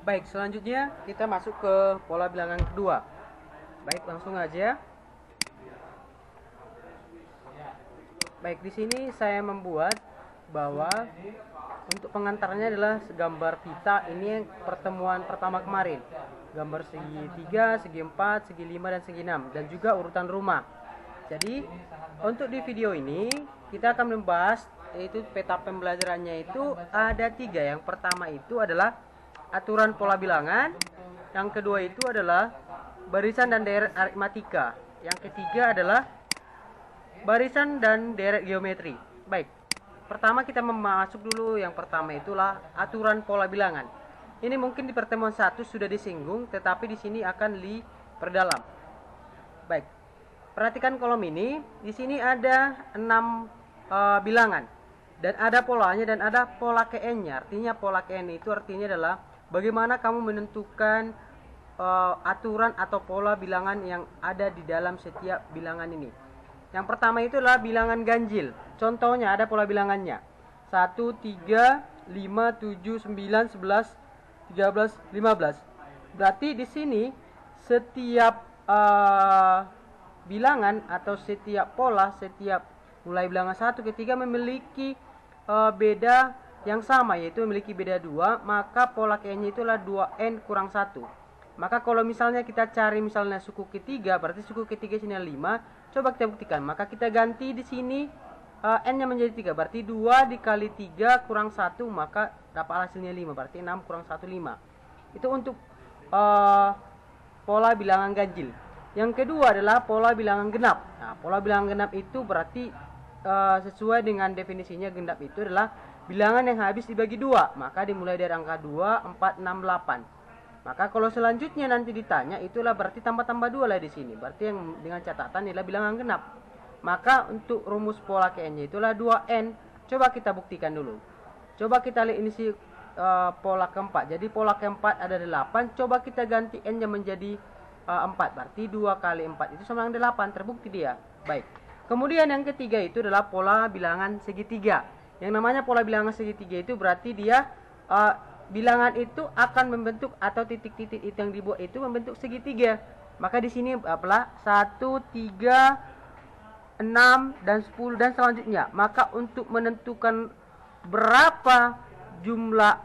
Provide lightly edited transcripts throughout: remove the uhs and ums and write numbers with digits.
Baik, selanjutnya kita masuk ke pola bilangan kedua. Baik, langsung aja. Baik, di sini saya membuat bahwa untuk pengantarnya adalah gambar pita. Ini pertemuan pertama kemarin. Gambar segi 3, segi 4, segi 5, dan segi 6, dan juga urutan rumah. Jadi, untuk di video ini kita akan membahas yaitu peta pembelajarannya itu ada 3. Yang pertama itu adalah aturan pola bilangan, yang kedua itu adalah barisan dan deret aritmatika, yang ketiga adalah barisan dan deret geometri. Baik, pertama kita masuk dulu. Yang pertama itulah aturan pola bilangan. Ini mungkin di pertemuan 1 sudah disinggung, tetapi di sini akan diperdalam. Baik, perhatikan kolom ini. Di sini ada 6 bilangan dan ada polanya dan ada pola KN-nya. Artinya pola KN itu artinya adalah bagaimana kamu menentukan aturan atau pola bilangan yang ada di dalam setiap bilangan ini. Yang pertama itu adalah bilangan ganjil. Contohnya ada pola bilangannya 1, 3, 5, 7, 9, 11, 13, 15. Berarti di sini setiap bilangan atau setiap pola, setiap mulai bilangan 1 ke 3 memiliki beda yang sama, yaitu memiliki beda 2, maka pola KN-nya itulah 2N kurang 1. Maka kalau misalnya kita cari misalnya suku ketiga, berarti suku ketiga sini 5. Coba kita buktikan. Maka kita ganti di sini N-nya menjadi 3. Berarti 2 dikali 3 kurang 1, maka dapat hasilnya 5. Berarti 6 kurang 1, 5. Itu untuk pola bilangan ganjil. Yang kedua adalah pola bilangan genap. Nah, pola bilangan genap itu berarti sesuai dengan definisinya, genap itu adalah bilangan yang habis dibagi 2. Maka dimulai dari angka 2, 4, 6, 8. Maka kalau selanjutnya nanti ditanya, itulah berarti tambah-tambah 2 lah di sini. Berarti yang dengan catatan adalah bilangan genap. Maka untuk rumus pola KN-nya itulah 2N. Coba kita buktikan dulu. Coba kita lihat ini si pola keempat. Jadi pola keempat ada 8. Coba kita ganti N-nya menjadi 4. Berarti 2 kali 4 itu sama dengan 8. Terbukti dia. Baik. Kemudian yang ketiga itu adalah pola bilangan segitiga. Yang namanya pola bilangan segitiga itu berarti dia bilangan itu akan membentuk atau titik-titik itu yang dibuat itu membentuk segitiga. Maka di sini apalah 1, 3, 6 dan 10 dan selanjutnya. Maka untuk menentukan berapa jumlah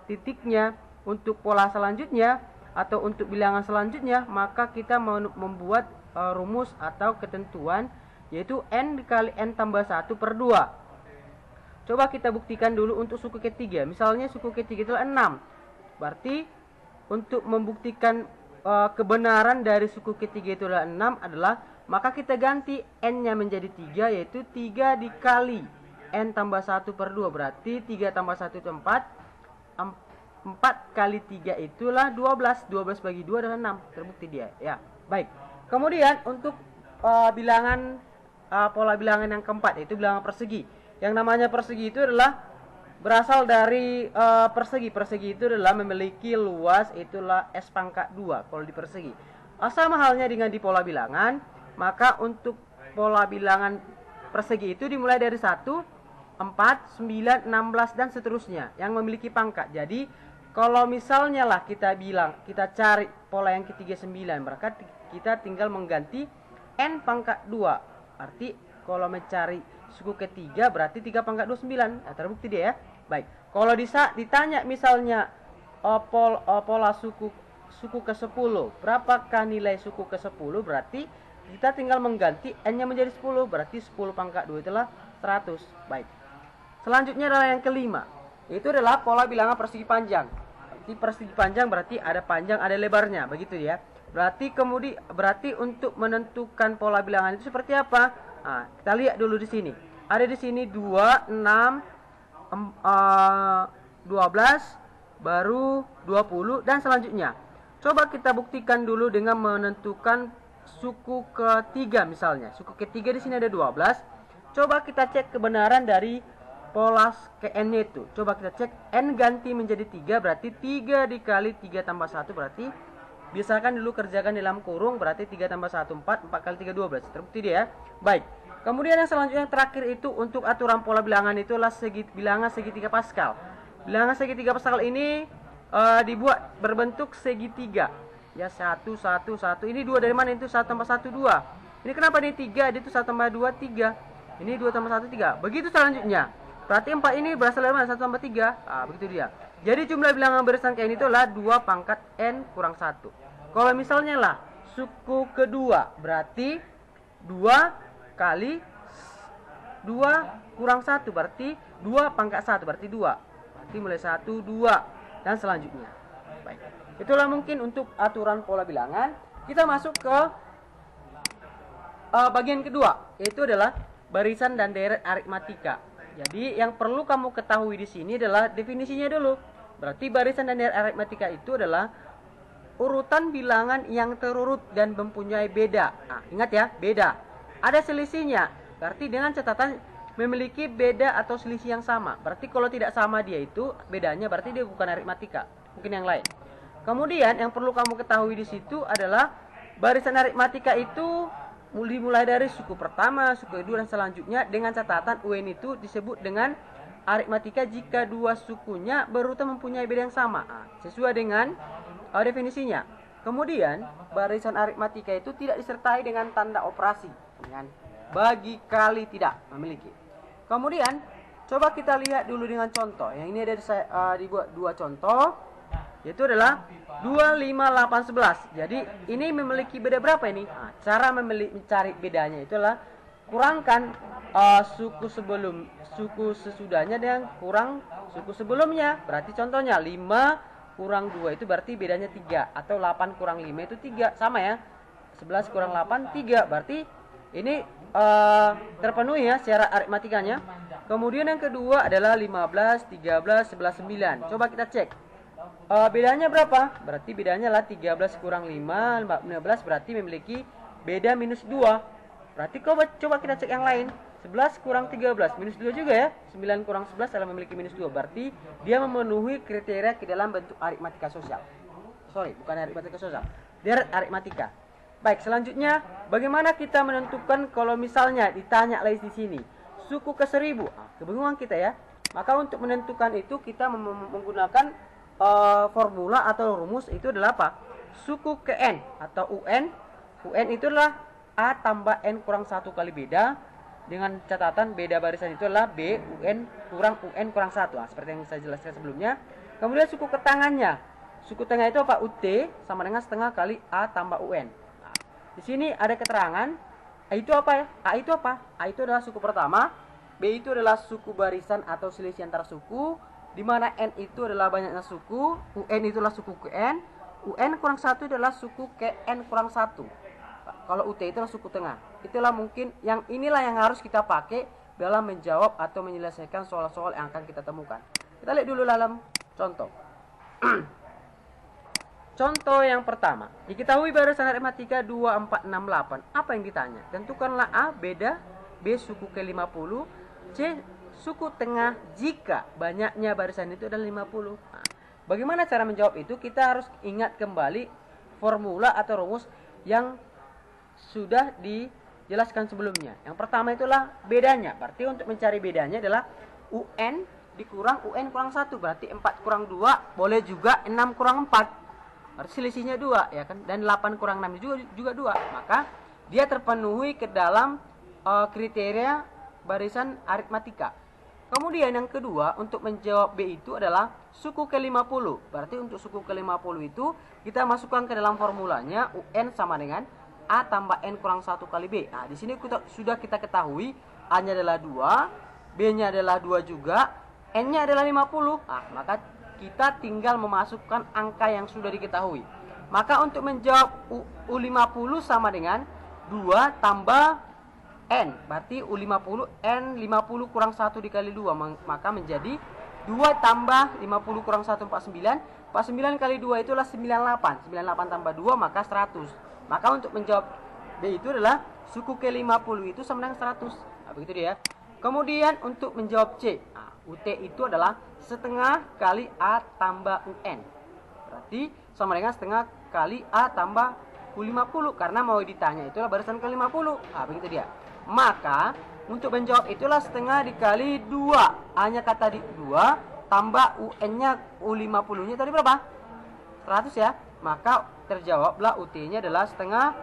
titiknya untuk pola selanjutnya atau untuk bilangan selanjutnya, maka kita membuat rumus atau ketentuan, yaitu N dikali N tambah 1 per 2. Coba kita buktikan dulu untuk suku ketiga. Misalnya suku ketiga itu 6. Berarti untuk membuktikan kebenaran dari suku ketiga itu adalah 6 adalah, maka kita ganti N-nya menjadi 3, yaitu 3 dikali N tambah 1 per 2. Berarti 3 tambah 1 itu 4. 4 kali 3 itulah 12. 12 bagi 2 adalah 6. Terbukti dia. Ya, baik. Kemudian untuk bilangan pola bilangan yang keempat, yaitu bilangan persegi. Yang namanya persegi itu adalah berasal dari persegi. Persegi itu adalah memiliki luas itulah S pangkat 2 kalau di persegi. Sama halnya dengan di pola bilangan. Maka untuk pola bilangan persegi itu dimulai dari 1, 4, 9, 16 dan seterusnya yang memiliki pangkat. Jadi kalau misalnya lah kita cari pola yang ketiga 9, maka kita tinggal mengganti N pangkat 2. Arti kalau mencari suku ketiga berarti 3 pangkat 2, 9. Nah, terbukti dia ya. Baik. Kalau ditanya misalnya pola suku ke-10, berapakah nilai suku ke-10? Berarti kita tinggal mengganti N-nya menjadi 10. Berarti 10 pangkat 2 itulah 100. Baik. Selanjutnya adalah yang kelima. Itu adalah pola bilangan persegi panjang. Berarti persegi panjang berarti ada panjang, ada lebarnya, begitu ya. Berarti untuk menentukan pola bilangan itu seperti apa? Nah, kita lihat dulu di sini. Ada di sini 2, 6, 12, baru 20 dan selanjutnya. Coba kita buktikan dulu dengan menentukan suku ketiga misalnya. Suku ketiga di sini ada 12. Coba kita cek kebenaran dari pola KN-nya itu. Coba kita cek N ganti menjadi 3, berarti 3 dikali 3 tambah 1 berarti biasakan dulu kerjakan dalam kurung, berarti 3 tambah 1 4, 4 kali 3 12. Terbukti dia ya. Baik. Kemudian yang selanjutnya yang terakhir itu untuk aturan pola bilangan itulah bilangan segitiga Pascal. Bilangan segitiga Pascal ini dibuat berbentuk segitiga. Ya, 1, 1, 1. Ini 2 dari mana? Itu 1 tambah 1, 2. Ini kenapa nih 3? Itu 1 tambah 2, 3. Ini 2 tambah 1, 3. Begitu selanjutnya. Berarti 4 ini berasal dari mana? 1 tambah 3. Begitu dia. Jadi jumlah bilangan barisan N itu adalah 2 pangkat N kurang 1. Kalau misalnya lah suku kedua, berarti 2 kali 2 kurang 1, berarti 2 pangkat 1, berarti 2. Berarti mulai 1, 2, dan selanjutnya. Baik. Itulah mungkin untuk aturan pola bilangan. Kita masuk ke bagian kedua, yaitu adalah barisan dan deret aritmatika. Jadi yang perlu kamu ketahui di sini adalah definisinya dulu. Berarti barisan dan deret aritmatika itu adalah urutan bilangan yang terurut dan mempunyai beda. Ingat ya, beda. Ada selisihnya. Berarti dengan catatan memiliki beda atau selisih yang sama. Berarti kalau tidak sama dia itu bedanya, berarti dia bukan aritmatika, mungkin yang lain. Kemudian yang perlu kamu ketahui di situ adalah barisan aritmatika itu dimulai dari suku pertama, suku kedua, dan selanjutnya, dengan catatan UN itu disebut dengan aritmatika jika dua sukunya berurutan mempunyai beda yang sama, sesuai dengan definisinya. Kemudian barisan aritmatika itu tidak disertai dengan tanda operasi, dengan bagi, kali, tidak memiliki. Kemudian coba kita lihat dulu dengan contoh. Yang ini ada dibuat 2 contoh, yaitu adalah 2, 5, 8, 11. Jadi ini memiliki beda berapa ini? Cara mencari bedanya itu adalah kurangkan suku sesudahnya dengan kurang suku sebelumnya. Berarti contohnya 5 kurang 2 itu berarti bedanya 3, atau 8 kurang 5 itu 3, sama ya. 11 kurang 8, 3. Berarti ini terpenuhi ya secara aritmatikanya. Kemudian yang kedua adalah 15, 13, 11, 9. Coba kita cek. Bedanya berapa? Berarti bedanya lah 13 kurang 5, 15, berarti memiliki beda minus 2. Berarti coba kita cek yang lain. 11 kurang 13, minus 2 juga ya. 9 kurang 11 adalah memiliki minus 2. Berarti dia memenuhi kriteria ke dalam bentuk aritmatika sosial. Sorry, bukan aritmatika sosial, deret aritmatika. Baik, selanjutnya bagaimana kita menentukan kalau misalnya ditanya lagi di sini suku ke 1000? Kebingungan kita ya. Maka untuk menentukan itu kita menggunakan formula atau rumus, itu adalah apa? Suku ke N atau UN. UN itu adalah A tambah N kurang 1 kali beda, dengan catatan beda barisan itu adalah B UN kurang 1. Seperti yang saya jelaskan sebelumnya. Kemudian suku ke tangannya. Suku tengah itu apa? UT sama dengan setengah kali A tambah UN. Di sini ada keterangan A itu apa ya? A itu apa? A itu adalah suku pertama, B itu adalah suku barisan atau selisih antara suku, di mana N itu adalah banyaknya suku, UN itulah suku ke N, UN kurang 1 adalah suku ke N kurang 1. Kalau UT itu adalah suku tengah. Itulah mungkin inilah yang harus kita pakai dalam menjawab atau menyelesaikan soal-soal yang akan kita temukan. Kita lihat dulu dalam contoh. Contoh yang pertama, diketahui barisan aritmatika 2, 4, 6, 8. Apa yang ditanya? Tentukanlah A beda, B suku ke-50, C suku tengah jika banyaknya barisan itu adalah 50. Bagaimana cara menjawab itu? Kita harus ingat kembali formula atau rumus yang sudah dijelaskan sebelumnya. Yang pertama itulah bedanya. Berarti untuk mencari bedanya adalah UN dikurang UN kurang 1. Berarti 4 kurang 2, boleh juga 6 kurang 4. Berarti selisihnya 2 ya kan, dan 8 kurang 6 juga 2. Maka dia terpenuhi ke dalam kriteria barisan aritmatika. Kemudian yang kedua, untuk menjawab B itu adalah suku ke-50. Berarti untuk suku ke-50 itu kita masukkan ke dalam formulanya UN sama dengan A tambah N kurang 1 kali B. Di sini sudah kita ketahui A-nya adalah 2, B-nya adalah 2 juga, N-nya adalah 50. Maka kita tinggal memasukkan angka yang sudah diketahui. Maka untuk menjawab U50 sama dengan 2 tambah N. Berarti U50 N 50 kurang 1 dikali 2. Maka menjadi 2 tambah 50 kurang 1, 49. 49 kali 2 itulah 98. 98 tambah 2 maka 100. Maka untuk menjawab B itu adalah suku ke-50 itu sama dengan 100. Begitu dia. Kemudian untuk menjawab C, UT itu adalah setengah kali A tambah UN. Berarti sama dengan setengah kali A tambah U50. Karena mau ditanya itulah barisan ke-50. Begitu dia. Maka untuk menjawab itulah setengah dikali 2. A-nya kata di 2, tambah UN-nya U50-nya tadi berapa? 100 ya. Maka terjawablah UT-nya adalah setengah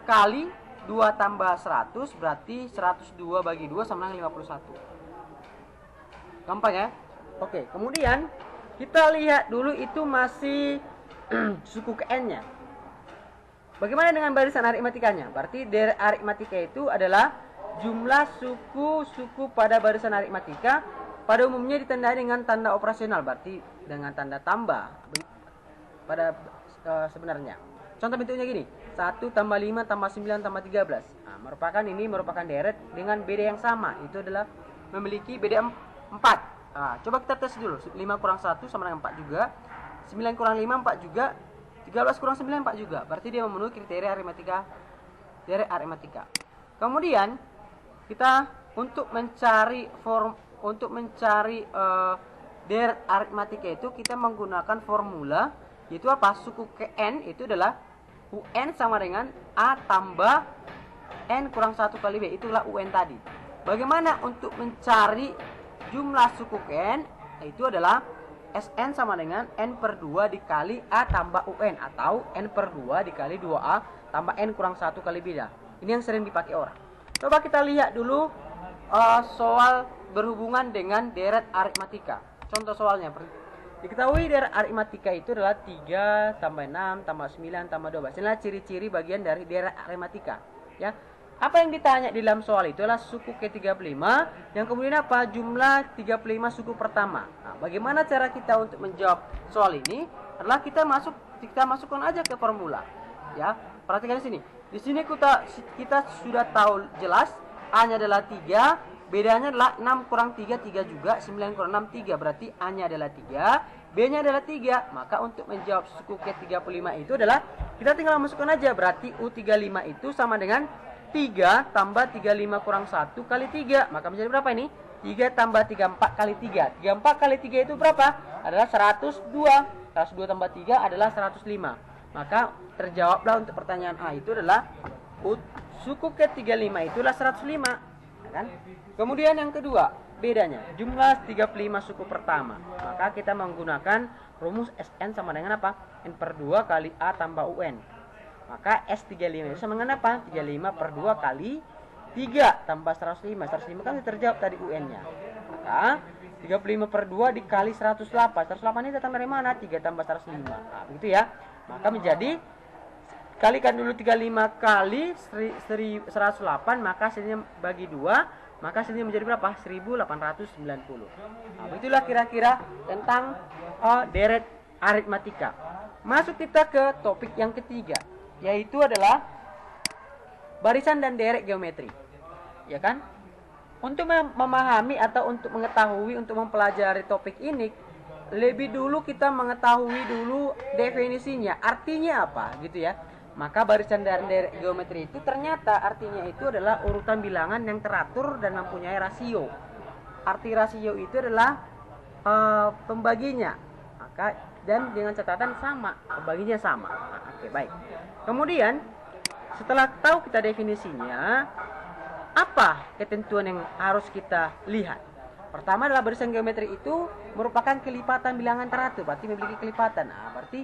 kali 2 tambah 100 berarti 102 bagi 2 sama dengan 51. Gampang ya? Oke, kemudian kita lihat dulu itu masih suku ke N-nya. Bagaimana dengan barisan aritmatikanya? Berarti dari aritmatika itu adalah jumlah suku-suku pada barisan aritmatika pada umumnya ditandai dengan tanda operasional, berarti dengan tanda tambah pada sebenarnya. Contoh bentuknya gini, 1 tambah 5 tambah 9 tambah 13. Nah, merupakan deret dengan beda yang sama, itu adalah memiliki beda 4. Nah, coba kita tes dulu, 5 kurang 1 sama dengan 4 juga, 9 kurang 5 4 juga, 13 kurang 9 4 juga. Berarti dia memenuhi kriteria deret aritmatika. Kemudian kita untuk mencari deret aritmatika itu kita menggunakan formula, yaitu apa? Suku ke N itu adalah UN sama dengan A tambah N kurang 1 kali B, itulah UN tadi. Bagaimana untuk mencari jumlah suku ke N? Itu adalah SN sama dengan N per 2 dikali A tambah UN, atau N per 2 dikali 2A tambah N kurang 1 kali B. Ini yang sering dipakai orang. Coba kita lihat dulu soal berhubungan dengan deret aritmatika. Contoh soalnya, diketahui deret aritmatika itu adalah 3 tambah 6 tambah 9 tambah 12. Inilah ciri-ciri bagian dari deret aritmatika, ya. Apa yang ditanya di dalam soal itu adalah suku ke-35, yang kemudian apa? Jumlah 35 suku pertama. Nah, bagaimana cara kita untuk menjawab soal ini? Adalah kita masukkan aja ke formula, ya. Perhatikan di sini. Di sini kita sudah tahu jelas A-nya adalah 3, bedanya adalah 6 kurang 3 3 juga, 9 kurang 6 3, berarti A-nya adalah 3, B-nya adalah 3. Maka untuk menjawab suku ke-35 itu adalah kita tinggal masukkan aja, berarti U35 itu sama dengan 3 tambah 35 kurang 1 kali 3. Maka menjadi berapa ini? 3 tambah 34 kali 3. 34 kali 3 itu berapa? Adalah 102. 102 tambah 3 adalah 105. Maka terjawablah untuk pertanyaan A itu adalah suku ke-35 itulah 105, kan? Kemudian yang kedua, bedanya jumlah 35 suku pertama. Maka kita menggunakan rumus SN sama dengan apa? N per 2 kali A tambah UN. Maka S35 itu sama dengan apa? 35 per 2 kali 3 tambah 105. 105 kan terjawab tadi UN-nya. Maka 35 per 2 dikali 108. 108 ini datang dari mana? 3 tambah 105. Nah, begitu ya. Maka menjadi, kalikan dulu 35 kali 108, maka hasilnya bagi 2, maka hasilnya menjadi berapa? 1890. Nah, itulah kira-kira tentang deret aritmatika. Masuk kita ke topik yang ketiga, yaitu adalah barisan dan deret geometri, ya kan? Untuk memahami atau untuk mengetahui, untuk mempelajari topik ini, lebih dulu kita mengetahui dulu definisinya, artinya apa, gitu ya. Maka barisan dan deret geometri itu ternyata artinya itu adalah urutan bilangan yang teratur dan mempunyai rasio. Arti rasio itu adalah pembaginya, maka dan dengan catatan sama, pembaginya sama. Nah, oke, baik. Kemudian setelah tahu kita definisinya, apa ketentuan yang harus kita lihat? Pertama adalah barisan geometri itu merupakan kelipatan bilangan teratur, berarti memiliki kelipatan. Nah, berarti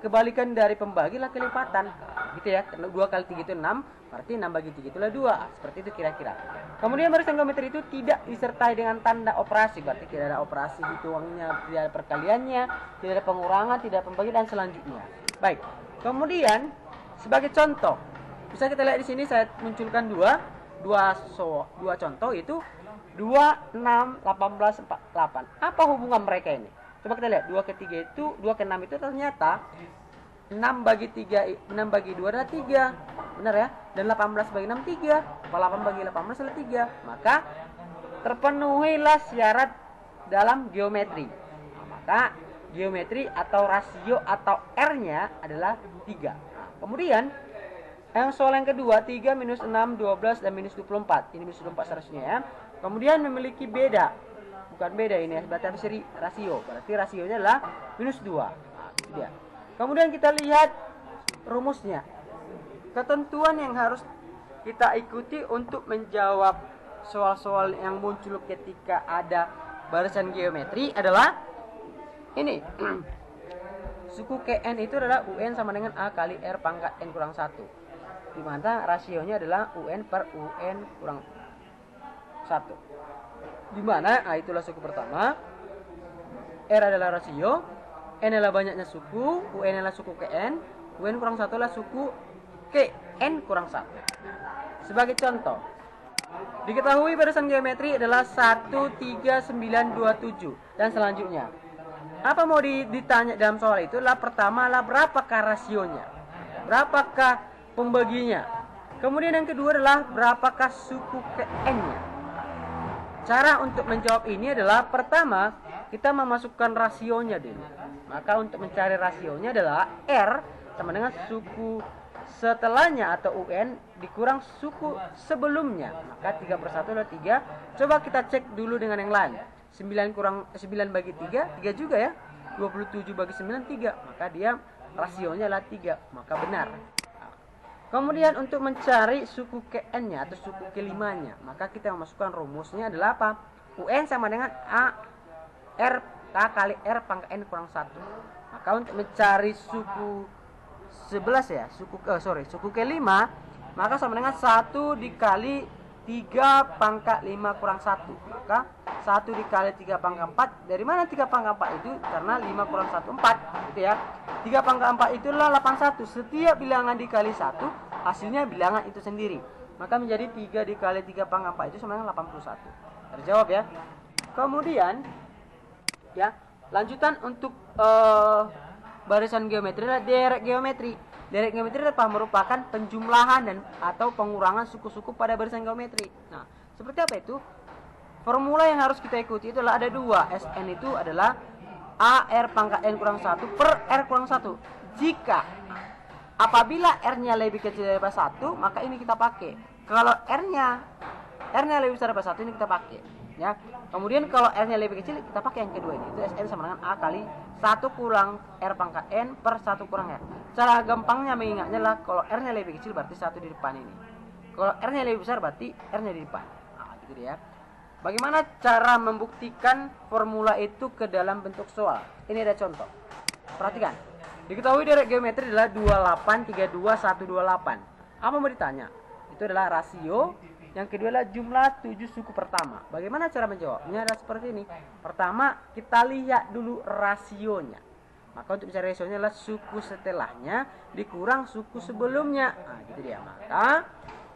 kebalikan dari pembagi lah kelipatan, gitu ya. 2 kali 3 itu 6, berarti 6 bagi 3 itulah 2. Seperti itu kira-kira. Kemudian barisan geometri itu tidak disertai dengan tanda operasi, berarti tidak ada operasi hitungannya, tidak ada perkaliannya, tidak ada pengurangan, tidak ada pembagi dan selanjutnya. Baik. Kemudian sebagai contoh, bisa kita lihat di sini saya munculkan dua contoh, itu 2, 6, 18, 48. Apa hubungan mereka ini? Coba kita lihat, 2 ke 3 itu, 2 ke 6 itu ternyata 6 bagi 2 adalah 3. Benar ya? Dan 18 bagi 6 3. 8 bagi 18 adalah 3. Maka terpenuhilah syarat dalam geometri. Nah, maka geometri atau rasio atau R-nya adalah 3. Nah, kemudian yang soal yang kedua, 3 minus 6, 12 dan minus 24. Ini minus 24 seharusnya ya. Kemudian memiliki beda. Bukan beda ini ya, berarti rasio. Berarti rasionya adalah minus 2. Nah, itu dia. Kemudian kita lihat rumusnya. Ketentuan yang harus kita ikuti untuk menjawab soal-soal yang muncul ketika ada barisan geometri adalah ini. Suku Kn itu adalah UN sama dengan A kali R pangkat N kurang 1. Di mana rasionya adalah UN per UN kurang 1. Di mana itulah suku pertama. R adalah rasio, N adalah banyaknya suku, UN adalah suku Kn, UN kurang 1 adalah suku Kn kurang 1. Sebagai contoh, diketahui barisan geometri adalah 13927 dan selanjutnya. Apa mau ditanya dalam soal itu adalah pertama adalah berapakah rasionya, berapakah pembaginya. Kemudian yang kedua adalah berapakah suku Kn-nya. Cara untuk menjawab ini adalah pertama kita memasukkan rasionya dulu. Maka untuk mencari rasionya adalah R sama dengan suku setelahnya atau UN dikurang suku sebelumnya. Maka 3/1 adalah 3. Coba kita cek dulu dengan yang lain. 9 bagi 3 juga ya. 27 bagi 9 3. Maka dia rasionya adalah 3. Maka benar. Kemudian untuk mencari suku Kn-nya atau suku kelimanya, maka kita memasukkan rumusnya adalah apa? UN sama dengan A R K kali R pangkat N kurang 1. Maka untuk mencari suku 11 ya, suku kelima, maka sama dengan 1 dikali 3 pangkat 5 kurang 1. Maka 1 dikali 3 pangkat 4. Dari mana 3 pangkat 4 itu? Karena 5 kurang 1 4 gitu ya. 3 pangkat 4 itulah 81. Setiap bilangan dikali 1 hasilnya bilangan itu sendiri. Maka menjadi 3 dikali 3 pangkat 4 itu sama dengan 81. Terjawab ya. Kemudian ya, lanjutan untuk barisan geometri adalah derek geometri. Derek geometri merupakan penjumlahan dan atau pengurangan suku-suku pada barisan geometri. Nah, seperti apa itu? Formula yang harus kita ikuti itu adalah ada dua. Sn itu adalah AR pangkat N kurang 1 per R kurang 1. Jika apabila R-nya lebih kecil daripada 1, maka ini kita pakai. Kalau R-nya lebih besar daripada 1, ini kita pakai. Ya. Kemudian kalau R-nya lebih kecil, kita pakai yang kedua ini. Itu Sn sama dengan A kali 1 kurang R pangkat N per 1 kurang R. Cara gampangnya mengingatnya lah, kalau R-nya lebih kecil berarti 1 di depan ini. Kalau R-nya lebih besar berarti R-nya di depan. Nah, gitu ya. Bagaimana cara membuktikan formula itu ke dalam bentuk soal? Ini ada contoh. Perhatikan. Diketahui derek geometri adalah 2832 128. Apa mau ditanya? Itu adalah rasio. Yang kedua adalah jumlah 7 suku pertama. Bagaimana cara menjawabnya? Adalah seperti ini. Pertama, kita lihat dulu rasionya. Maka untuk mencari rasionya adalah suku setelahnya dikurang suku sebelumnya. Nah, gitu dia. Maka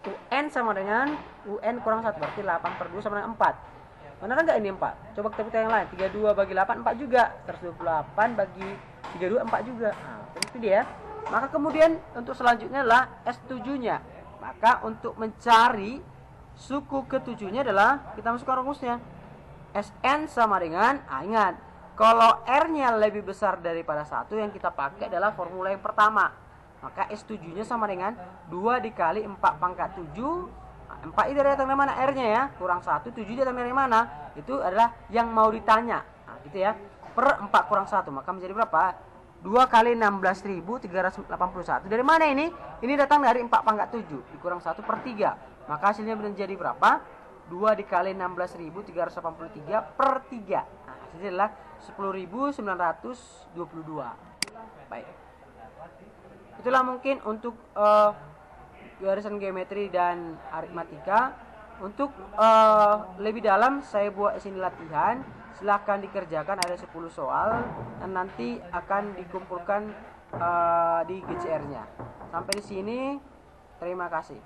UN sama dengan UN kurang 1. Berarti 8/2 sama dengan 4. Benar enggak ini 4? Coba kita buka yang lain. 32 bagi 8, 4 juga. 128 bagi 32, 4 juga. Nah, itu dia. Maka kemudian untuk selanjutnya adalah S7-nya. Maka untuk mencari suku ketujuhnya adalah kita masukkan rumusnya. Sn sama dengan, ingat, kalau R-nya lebih besar daripada 1, yang kita pakai adalah formula yang pertama. Maka S7-nya sama dengan 2 dikali 4 pangkat 7. 4 itu datang dari mana? R-nya ya, kurang 1. 7 datang dari mana? Itu adalah yang mau ditanya. Nah, gitu ya. Per 4 kurang 1, maka menjadi berapa? 2 kali 16.381. Dari mana ini? Ini datang dari 4 pangkat 7 dikurang 1 per 3. Maka hasilnya menjadi berapa? 2 dikali 16.383 per 3. Nah, hasilnya adalah 10.922. Baik. Itulah mungkin untuk barisan geometri dan aritmatika. Untuk lebih dalam saya buat sini latihan. Silahkan dikerjakan, ada 10 soal dan nanti akan dikumpulkan di GCR-nya. Sampai di sini, terima kasih.